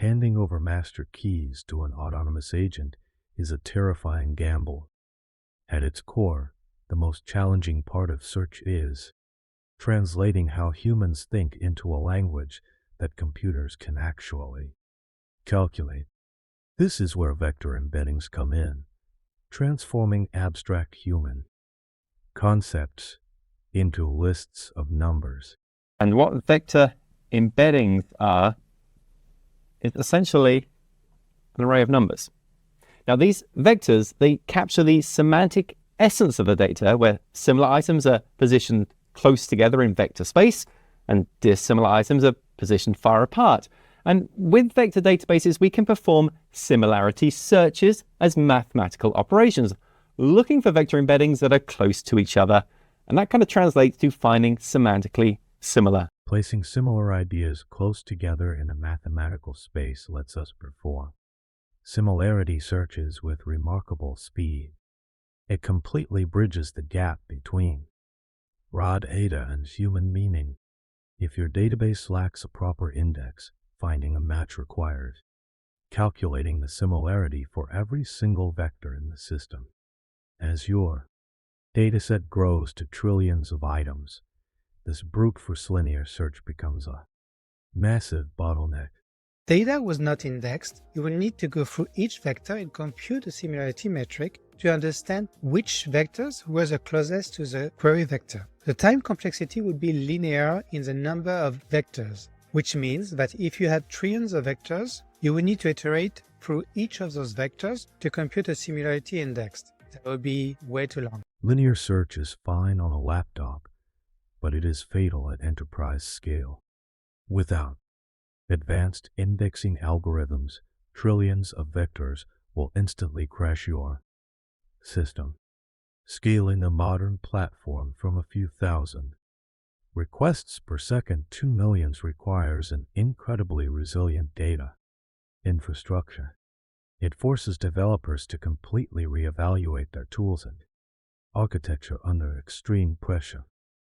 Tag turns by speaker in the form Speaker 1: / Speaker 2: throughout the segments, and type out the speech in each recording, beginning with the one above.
Speaker 1: Handing over master keys to an autonomous agent is a terrifying gamble. At its core, the most challenging part of search is translating how humans think into a language that computers can actually calculate. This is where vector embeddings come in, transforming abstract human concepts into lists of numbers.
Speaker 2: And what vector embeddings are is essentially an array of numbers. Now, these vectors, they capture the semantic essence of the data, where similar items are positioned close together in vector space and dissimilar items are positioned far apart. And with vector databases, we can perform similarity searches as mathematical operations, looking for vector embeddings that are close to each other. And that kind of translates to finding semantically similar.
Speaker 1: Placing similar ideas close together in a mathematical space lets us perform similarity searches with remarkable speed. It completely bridges the gap between raw data and human meaning. If your database lacks a proper index, finding a match requires calculating the similarity for every single vector in the system. As your dataset grows to trillions of items, this brute force linear search becomes a massive bottleneck.
Speaker 3: Data was not indexed. You will need to go through each vector and compute a similarity metric to understand which vectors were the closest to the query vector. The time complexity would be linear in the number of vectors, which means that if you had trillions of vectors, you would need to iterate through each of those vectors to compute a similarity index. That would be way too long.
Speaker 1: Linear search is fine on a laptop, but it is fatal at enterprise scale. Without advanced indexing algorithms, trillions of vectors will instantly crash your system. Scaling a modern platform from a few thousand requests per second to millions requires an incredibly resilient data infrastructure. It forces developers to completely reevaluate their tools and architecture under extreme pressure.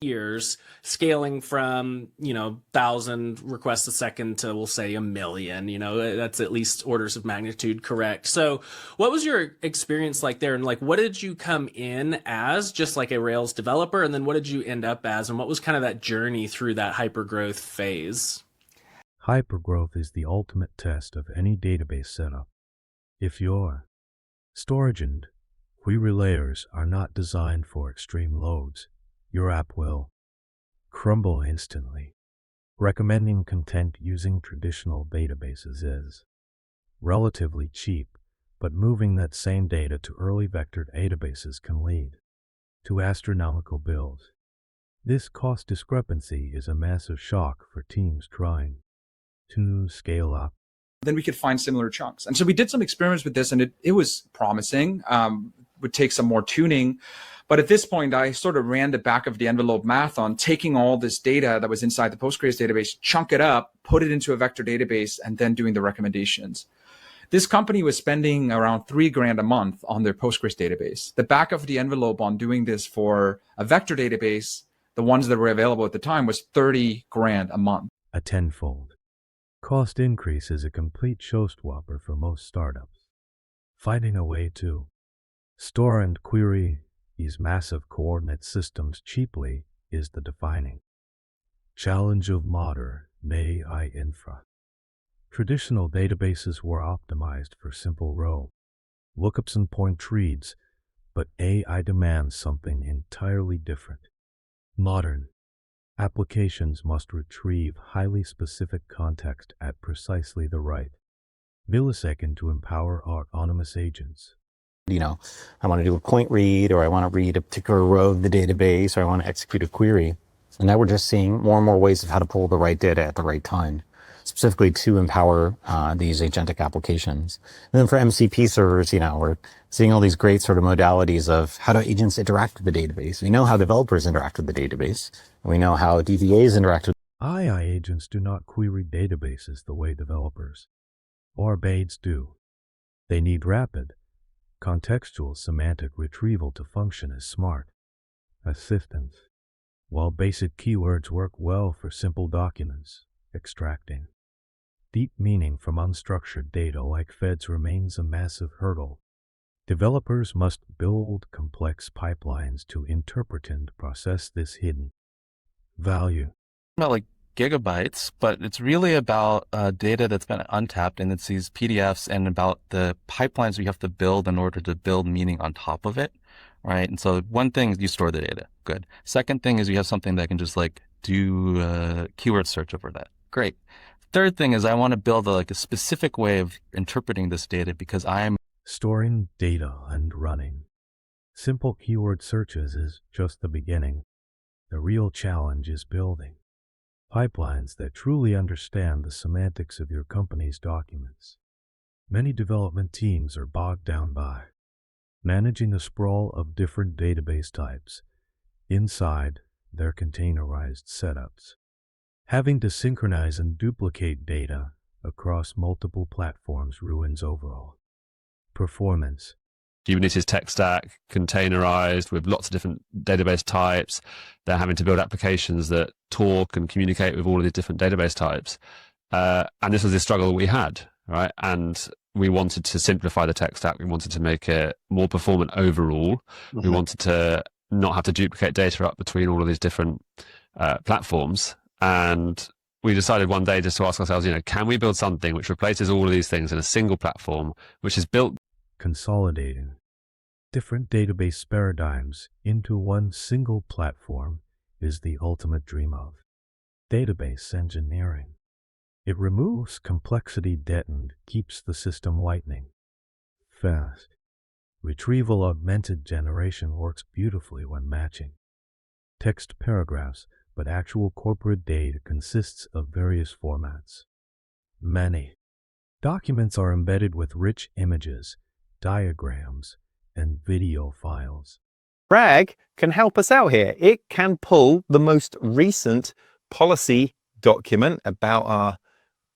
Speaker 4: Years scaling from 1,000 requests a second to, we'll say, 1,000,000. That's at least orders of magnitude correct. So what was your experience like there, and what did you come in as, just like a Rails developer, and then what did you end up as, and what was kind of that journey through that hypergrowth phase?
Speaker 1: Hypergrowth is the ultimate test of any database setup. If your storage and query layers are not designed for extreme loads, your app will crumble instantly. Recommending content using traditional databases is relatively cheap, but moving that same data to early vectored databases can lead to astronomical bills. This cost discrepancy is a massive shock for teams trying to scale up.
Speaker 5: Then we could find similar chunks. And so we did some experiments with this, and it was promising. Would take some more tuning. But at this point, I sort of ran the back of the envelope math on taking all this data that was inside the Postgres database, chunk it up, put it into a vector database, and then doing the recommendations. This company was spending around $3,000 a month on their Postgres database. The back of the envelope on doing this for a vector database, the ones that were available at the time, was $30,000 a month.
Speaker 1: A tenfold cost increase is a complete showstopper for most startups. Finding a way to store and query these massive coordinate systems cheaply is the defining challenge of modern AI infra. Traditional databases were optimized for simple row lookups and point reads, but AI demands something entirely different. Modern applications must retrieve highly specific context at precisely the right millisecond to empower autonomous agents.
Speaker 6: I want to do a point read, or I want to read a particular row of the database, or I want to execute a query. And now we're just seeing more and more ways of how to pull the right data at the right time, specifically to empower these agentic applications. And then for MCP servers, we're seeing all these great sort of modalities of how do agents interact with the database. We know how developers interact with the database. And we know how DBAs interact with.
Speaker 1: AI agents do not query databases the way developers or BAs do. They need rapid, contextual semantic retrieval to function as smart assistants. While basic keywords work well for simple documents, extracting Deep meaning from unstructured data like feds remains a massive hurdle. Developers must build complex pipelines to interpret and process this hidden value.
Speaker 7: Not like gigabytes, but it's really about data that's been untapped, and it's these PDFs and about the pipelines we have to build in order to build meaning on top of it, right? And so one thing is you store the data, good. Second thing is you have something that can just like do a keyword search over that, great. Third thing is I want to build a specific way of interpreting this data because I'm
Speaker 1: storing data and running. Simple keyword searches is just the beginning. The real challenge is building pipelines that truly understand the semantics of your company's documents. Many development teams are bogged down by managing a sprawl of different database types inside their containerized setups. Having to synchronize and duplicate data across multiple platforms ruins overall performance.
Speaker 8: Kubernetes tech stack, containerized with lots of different database types. They're having to build applications that talk and communicate with all of these different database types. And this was the struggle we had, right? And we wanted to simplify the tech stack. We wanted to make it more performant overall. Mm-hmm. We wanted to not have to duplicate data up between all of these different platforms. And we decided one day just to ask ourselves, can we build something which replaces all of these things in a single platform, which is built
Speaker 1: consolidating different database paradigms into one single platform is the ultimate dream of database engineering. It removes complexity debt and keeps the system lightning fast. Retrieval augmented generation works beautifully when matching text paragraphs, but actual corporate data consists of various formats. Many documents are embedded with rich images, diagrams, and video files.
Speaker 2: RAG can help us out here. It can pull the most recent policy document about our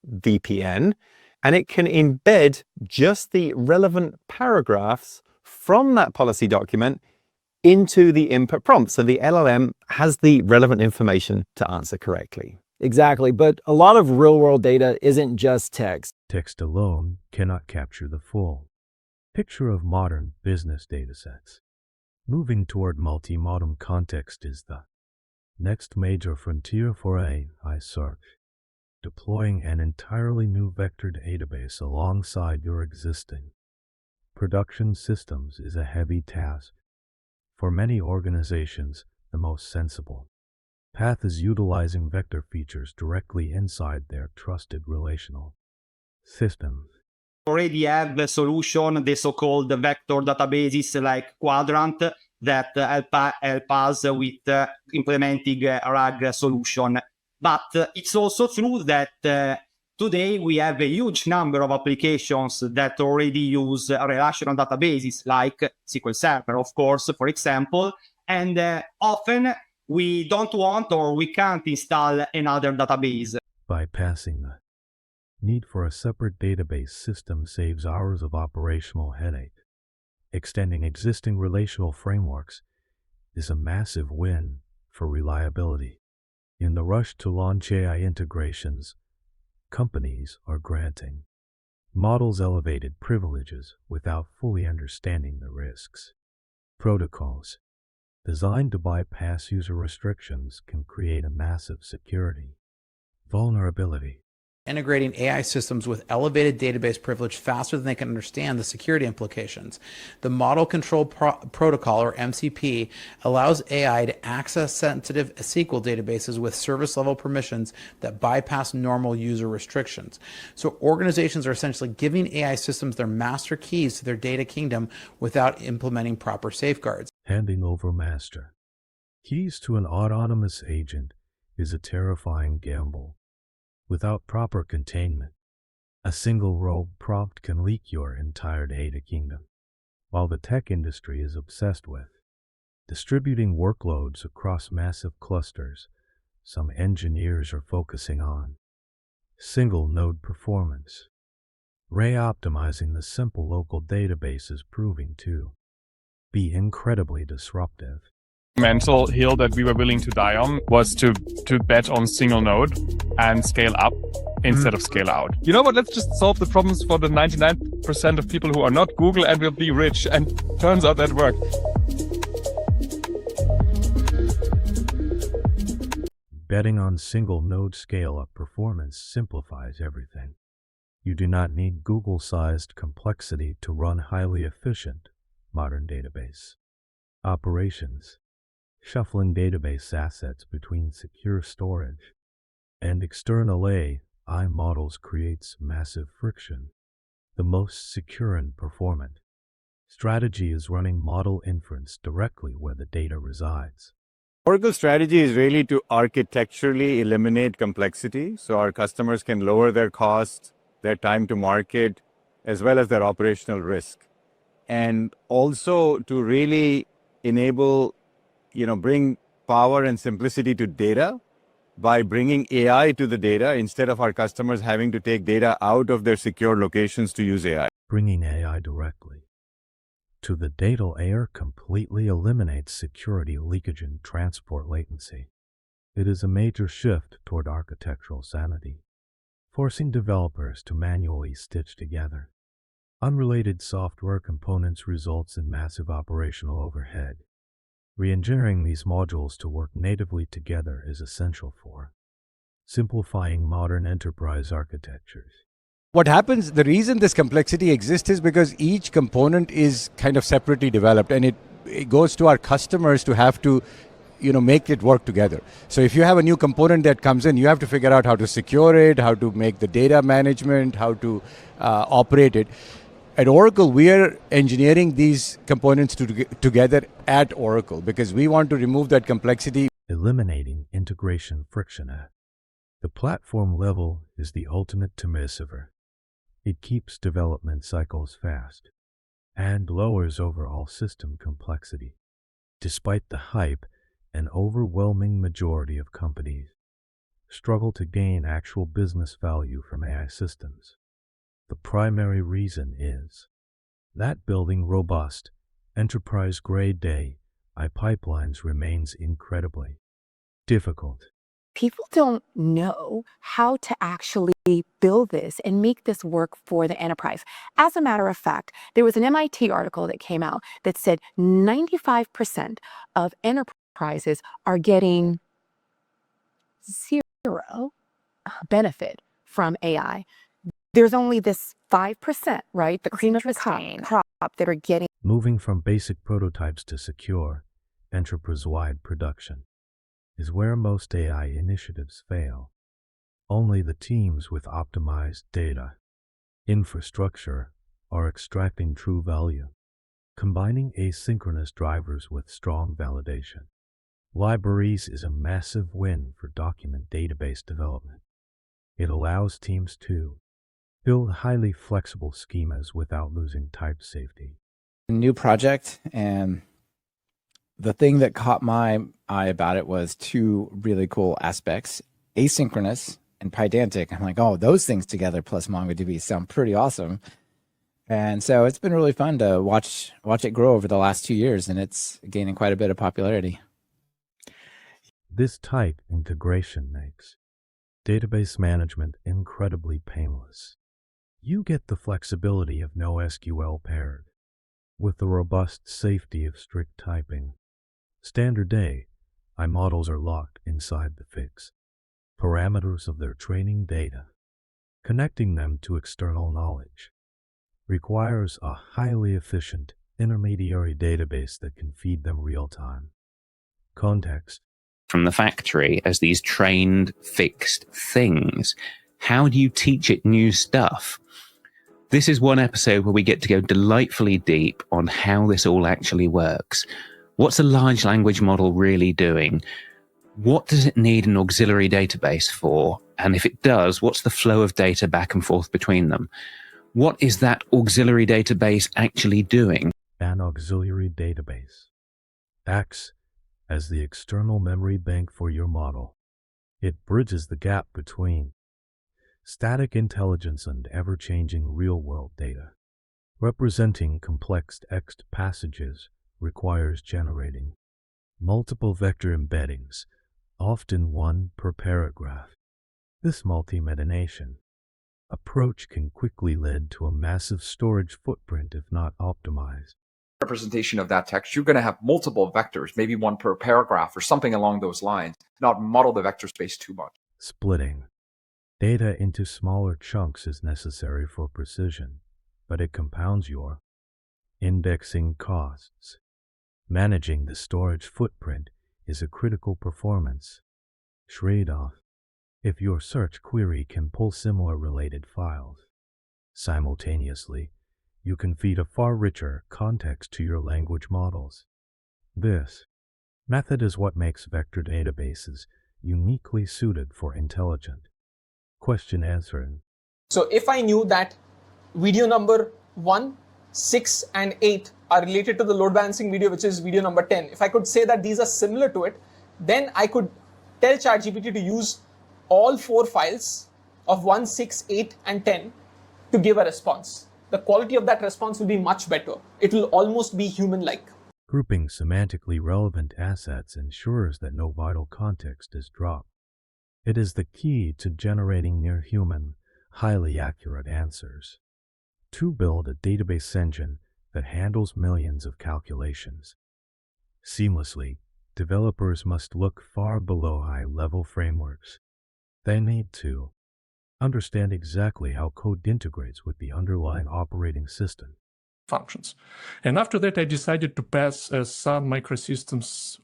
Speaker 2: VPN, and it can embed just the relevant paragraphs from that policy document into the input prompt. So the LLM has the relevant information to answer correctly.
Speaker 9: Exactly, but a lot of real-world data isn't just text.
Speaker 1: Text alone cannot capture the full picture of modern business datasets. Moving toward multi-modem context is the next major frontier for AI search. Deploying an entirely new vector database alongside your existing production systems is a heavy task. For many organizations, the most sensible path is utilizing vector features directly inside their trusted relational systems.
Speaker 10: Already have a solution, the so-called vector databases like Quadrant, that help us with implementing a RAG solution. But it's also true that today we have a huge number of applications that already use relational databases like SQL Server, of course, for example, and often we don't want or we can't install another database.
Speaker 1: Bypassing the need for a separate database system saves hours of operational headache. Extending existing relational frameworks is a massive win for reliability. In the rush to launch AI integrations, companies are granting models elevated privileges without fully understanding the risks. Protocols designed to bypass user restrictions can create a massive security vulnerability.
Speaker 11: Integrating AI systems with elevated database privilege faster than they can understand the security implications. The Model Control Protocol, or MCP, allows AI to access sensitive SQL databases with service-level permissions that bypass normal user restrictions. So organizations are essentially giving AI systems their master keys to their data kingdom without implementing proper safeguards.
Speaker 1: Handing over master keys to an autonomous agent is a terrifying gamble. Without proper containment, a single rogue prompt can leak your entire data kingdom. While the tech industry is obsessed with distributing workloads across massive clusters, some engineers are focusing on single node performance. Reoptimizing the simple local database is proving to be incredibly disruptive.
Speaker 12: Mental hill that we were willing to die on was to bet on single node and scale up instead of scale out. You know what? Let's just solve the problems for the 99% of people who are not Google and we'll be rich. And turns out that worked.
Speaker 1: Betting on single node scale-up performance simplifies everything. You do not need Google-sized complexity to run highly efficient modern database operations. Shuffling database assets between secure storage and external AI models creates massive friction. The most secure and performant strategy is running model inference directly where the data resides.
Speaker 13: Oracle's strategy is really to architecturally eliminate complexity so our customers can lower their costs, their time to market, as well as their operational risk. And also to really enable, bring power and simplicity to data by bringing AI to the data instead of our customers having to take data out of their secure locations to use AI.
Speaker 1: Bringing AI directly to the data layer completely eliminates security leakage and transport latency. It is a major shift toward architectural sanity, forcing developers to manually stitch together unrelated software components results in massive operational overhead. Re-engineering these modules to work natively together is essential for simplifying modern enterprise architectures.
Speaker 14: What happens, the reason this complexity exists is because each component is kind of separately developed, and it goes to our customers to have to make it work together. So if you have a new component that comes in, you have to figure out how to secure it, how to make the data management, how to operate it. At Oracle, we are engineering these components together at Oracle because we want to remove that complexity.
Speaker 1: Eliminating integration friction at the platform level is the ultimate timisaver. It keeps development cycles fast and lowers overall system complexity. Despite the hype, an overwhelming majority of companies struggle to gain actual business value from AI systems. The primary reason is that building robust, enterprise-grade AI pipelines remains incredibly difficult.
Speaker 15: People don't know how to actually build this and make this work for the enterprise. As a matter of fact, there was an MIT article that came out that said 95% of enterprises are getting zero benefit from AI. There's only this 5%, right? The cream of the crop that are getting.
Speaker 1: Moving from basic prototypes to secure, enterprise-wide production is where most AI initiatives fail. Only the teams with optimized data infrastructure are extracting true value, combining asynchronous drivers with strong validation. Libraries is a massive win for document database development. It allows teams to build highly flexible schemas without losing type safety.
Speaker 9: A new project, and the thing that caught my eye about it was two really cool aspects: asynchronous and pydantic. I'm like, oh, those things together plus MongoDB sound pretty awesome. And so it's been really fun to watch it grow over the last 2 years, and it's gaining quite a bit of popularity.
Speaker 1: This tight integration makes database management incredibly painless. You get the flexibility of NoSQL paired with the robust safety of strict typing. Standard AI models are locked inside the fixed parameters of their training data. Connecting them to external knowledge requires a highly efficient intermediary database that can feed them real-time context
Speaker 16: from the factory as these trained, fixed things. How do you teach it new stuff? This is one episode where we get to go delightfully deep on how this all actually works. What's a large language model really doing? What does it need an auxiliary database for? And if it does, what's the flow of data back and forth between them? What is that auxiliary database actually doing?
Speaker 1: An auxiliary database acts as the external memory bank for your model. It bridges the gap between static intelligence and ever-changing real-world data. Representing complex text passages requires generating multiple vector embeddings, often one per paragraph. This multi-metadation approach can quickly lead to a massive storage footprint if not optimized.
Speaker 5: Representation of that text, you're going to have multiple vectors, maybe one per paragraph or something along those lines, not muddle the vector space too much.
Speaker 1: Splitting data into smaller chunks is necessary for precision, but it compounds your indexing costs. Managing the storage footprint is a critical performance trade-off. If your search query can pull similar related files simultaneously, you can feed a far richer context to your language models. This method is what makes vector databases uniquely suited for intelligent question answering.
Speaker 17: So if I knew that video number 1, 6, and 8 are related to the load balancing video, which is video number 10, if I could say that these are similar to it, then I could tell ChatGPT to use all 4 files of 1, 6, 8, and 10 to give a response. The quality of that response will be much better. It will almost be human-like.
Speaker 1: Grouping semantically relevant assets ensures that no vital context is dropped. It is the key to generating near-human, highly accurate answers. To build a database engine that handles millions of calculations seamlessly, developers must look far below high-level frameworks. They need to understand exactly how code integrates with the underlying operating system.
Speaker 18: Functions. And after that, I decided to pass a Sun Microsystems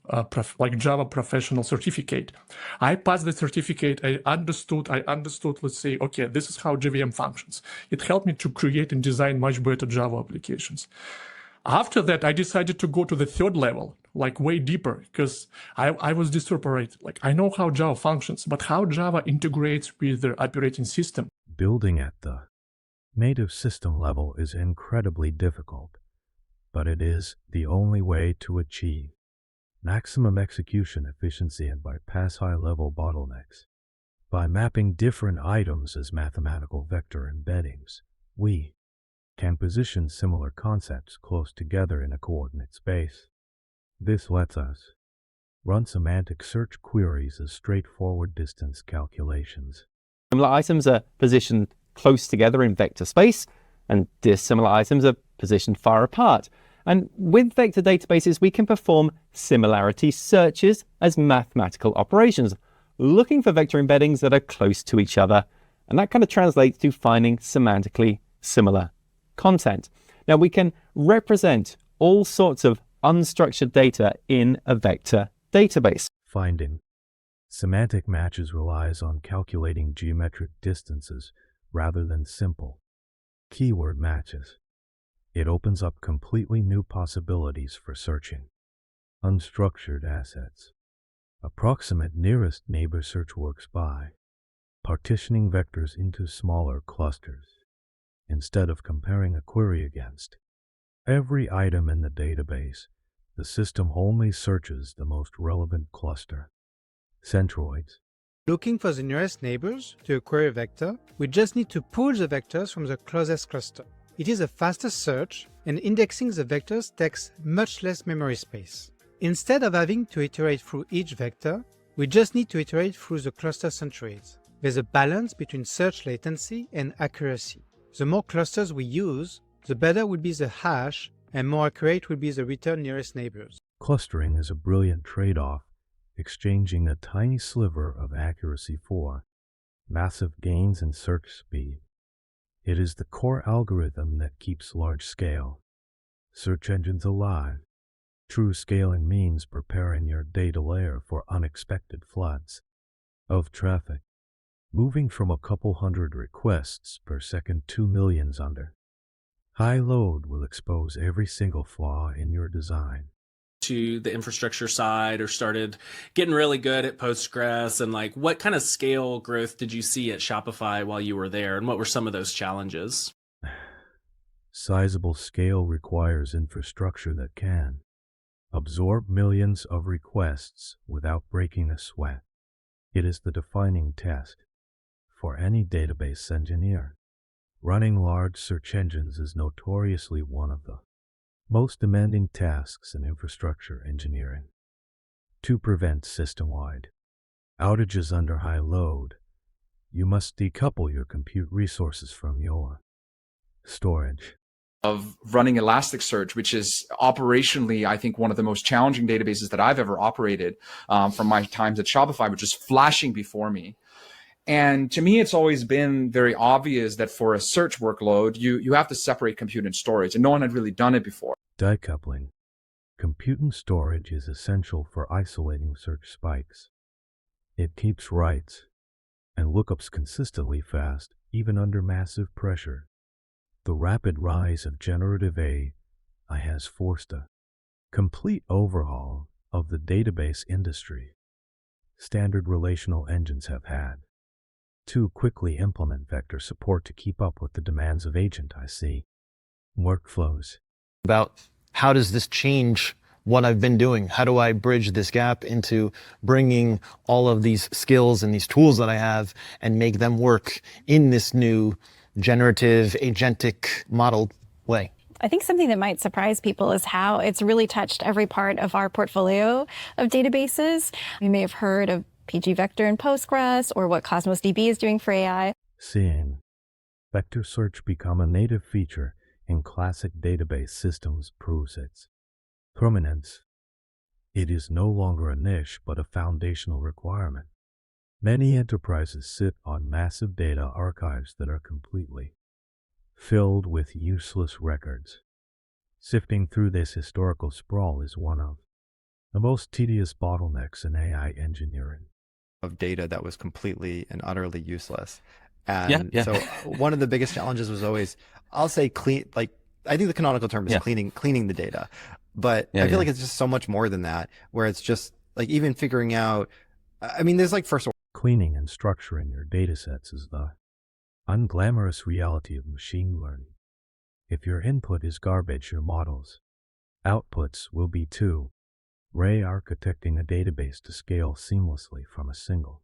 Speaker 18: like Java professional certificate. I passed the certificate. I understood, let's say, okay, this is how JVM functions. It helped me to create and design much better Java applications. After that, I decided to go to the third level, like way deeper, because I was disappointed. Like, I know how Java functions, but how Java integrates with the operating system.
Speaker 1: Building at the native system level is incredibly difficult, but it is the only way to achieve maximum execution efficiency and bypass high-level bottlenecks. By mapping different items as mathematical vector embeddings, we can position similar concepts close together in a coordinate space. This lets us run semantic search queries as straightforward distance calculations.
Speaker 2: Similar items are positioned close together in vector space, and dissimilar items are positioned far apart. And with vector databases, we can perform similarity searches as mathematical operations, looking for vector embeddings that are close to each other. And that kind of translates to finding semantically similar content. Now, we can represent all sorts of unstructured data in a vector database.
Speaker 1: Finding semantic matches relies on calculating geometric distances rather than simple keyword matches. It opens up completely new possibilities for searching unstructured assets. Approximate nearest neighbor search works by partitioning vectors into smaller clusters. Instead of comparing a query against every item in the database, the system only searches the most relevant cluster. Centroids.
Speaker 3: Looking for the nearest neighbors to a query vector, we just need to pull the vectors from the closest cluster. It is a faster search, and indexing the vectors takes much less memory space. Instead of having to iterate through each vector, we just need to iterate through the cluster centroids. There's a balance between search latency and accuracy. The more clusters we use, the better will be the hash, and more accurate will be the return nearest neighbors.
Speaker 1: Clustering is a brilliant trade-off, exchanging a tiny sliver of accuracy for massive gains in search speed. It is the core algorithm that keeps large-scale search engines alive. True scaling means preparing your data layer for unexpected floods of traffic, moving from a couple hundred requests per second to millions under high load will expose every single flaw in your design.
Speaker 4: To the infrastructure side, or started getting really good at Postgres, and like what kind of scale growth did you see at Shopify while you were there, and what were some of those challenges?
Speaker 1: Sizable scale requires infrastructure that can absorb millions of requests without breaking a sweat. It is the defining test for any database engineer. Running large search engines is notoriously one of the most demanding tasks in infrastructure engineering. To prevent system-wide outages under high load, You must decouple your compute resources from your storage.
Speaker 5: Of running Elasticsearch, which is operationally, I think, one of the most challenging databases that I've ever operated from my times at Shopify, which is flashing before me. And to me, it's always been very obvious that for a search workload, you have to separate compute and storage, and no one had really done it before.
Speaker 1: Decoupling. Compute and storage is essential for isolating search spikes. It keeps writes and lookups consistently fast, even under massive pressure. The rapid rise of generative AI has forced a complete overhaul of the database industry. Standard relational engines have had to quickly implement vector support to keep up with the demands of agent IC workflows.
Speaker 19: About how does this change what I've been doing? How do I bridge this gap into bringing all of these skills and these tools that I have and make them work in this new generative agentic model way?
Speaker 20: I think something that might surprise people is how it's really touched every part of our portfolio of databases. You may have heard of PG Vector and Postgres, or what Cosmos DB is doing for AI.
Speaker 1: Seeing vector search become a native feature in classic database systems proves its prominence. It is no longer a niche, but a foundational requirement. Many enterprises sit on massive data archives that are completely filled with useless records. Sifting through this historical sprawl is one of the most tedious bottlenecks in AI engineering.
Speaker 21: Of data that was completely and utterly useless. And so one of the biggest challenges was always, I'll say clean, like, I think the canonical term is cleaning the data. But I feel like it's just so much more than that, where it's just like even figuring out, I mean, there's like
Speaker 1: cleaning and structuring your datasets is the unglamorous reality of machine learning. If your input is garbage, your model's outputs will be too. Rearchitecting a database to scale seamlessly from a single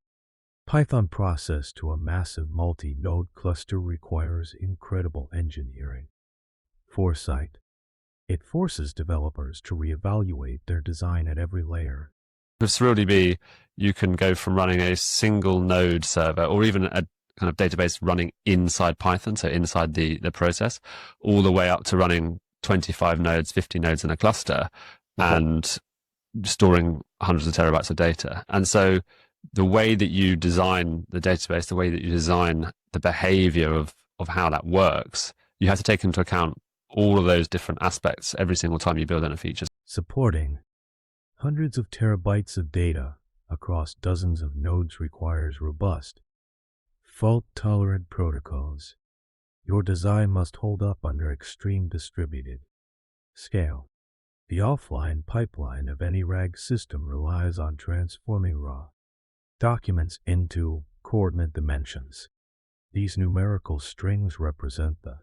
Speaker 1: Python process to a massive multi-node cluster requires incredible engineering foresight. It forces developers to reevaluate their design at every layer.
Speaker 8: With CerealDB, you can go from running a single node server or even a kind of database running inside Python, so inside the process, all the way up to running 25 nodes, 50 nodes in a cluster and storing hundreds of terabytes of data. And so the way that you design the database, the way that you design the behavior of how that works, you have to take into account all of those different aspects every single time you build in a feature.
Speaker 1: Supporting hundreds of terabytes of data across dozens of nodes requires robust, fault-tolerant protocols. Your design must hold up under extreme distributed scale. The offline pipeline of any RAG system relies on transforming raw documents into coordinate dimensions. These numerical strings represent the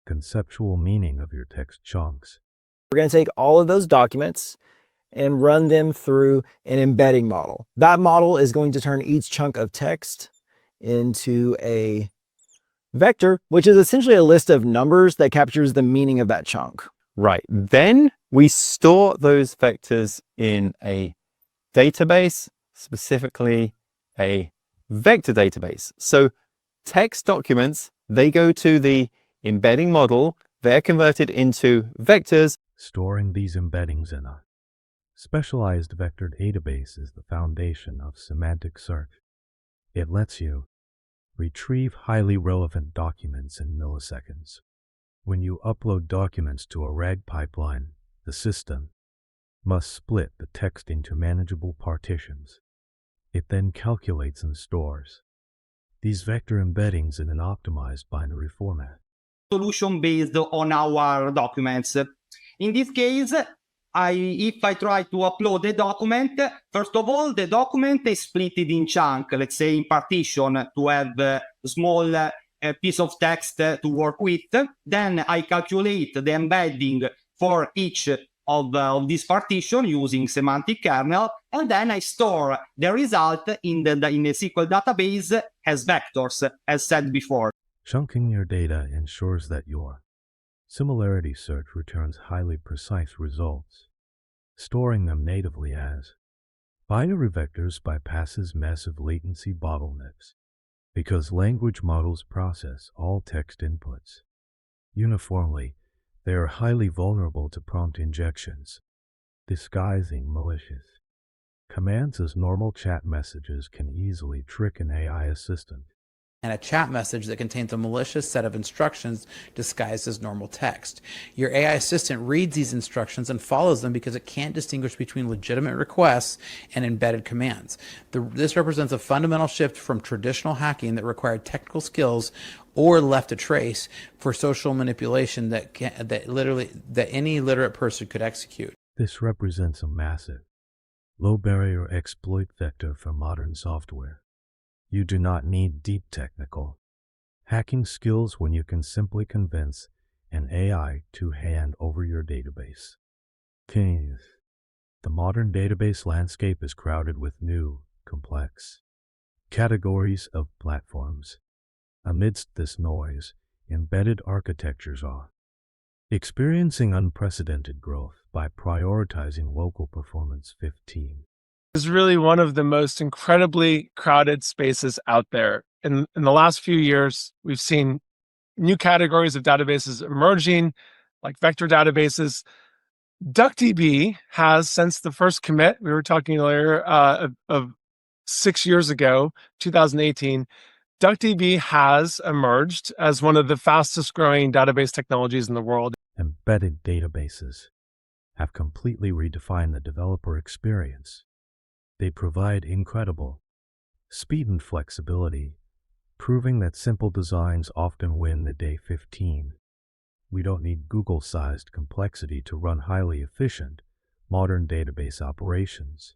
Speaker 1: conceptual meaning of your text chunks.
Speaker 22: We're going to take all of those documents and run them through an embedding model. That model is going to turn each chunk of text into a vector, which is essentially a list of numbers that captures the meaning of that chunk.
Speaker 2: Right. Then we store those vectors in a database, specifically a vector database. So text documents, they go to the embedding model, they're converted into vectors.
Speaker 1: Storing these embeddings in a specialized vector database is the foundation of semantic search. It lets you retrieve highly relevant documents in milliseconds. When you upload documents to a RAG pipeline, the system must split the text into manageable partitions. It then calculates and stores these vector embeddings in an optimized binary format.
Speaker 10: Solution based on our documents. In this case, if I try to upload a document, first of all, the document is split in chunk, let's say in partition, to have a small piece of text to work with. Then I calculate the embedding for each of this partition using semantic kernel, and then I store the result in the SQL database as vectors, as said before.
Speaker 1: Chunking your data ensures that your similarity search returns highly precise results. Storing them natively as binary vectors bypasses massive latency bottlenecks. Because language models process all text inputs uniformly, they are highly vulnerable to prompt injections, disguising malicious commands as normal chat messages can easily trick an AI assistant.
Speaker 11: And a chat message that contains a malicious set of instructions disguised as normal text. Your AI assistant reads these instructions and follows them because it can't distinguish between legitimate requests and embedded commands. This represents a fundamental shift from traditional hacking that required technical skills or left a trace for social manipulation that any literate person could execute.
Speaker 1: This represents a massive, low-barrier exploit vector for modern software. You do not need deep technical hacking skills when you can simply convince an AI to hand over your database. Kings. The modern database landscape is crowded with new, complex categories of platforms. Amidst this noise, embedded architectures are experiencing unprecedented growth by prioritizing local performance. 15.
Speaker 6: Is really one of the most incredibly crowded spaces out there. In the last few years, we've seen new categories of databases emerging, like vector databases. DuckDB has, since the first commit, we were talking earlier, of 6 years ago, 2018, DuckDB has emerged as one of the fastest growing database technologies in the world.
Speaker 1: Embedded databases have completely redefined the developer experience. They provide incredible speed and flexibility, proving that simple designs often win the day. 15. We don't need Google-sized complexity to run highly efficient, modern database operations.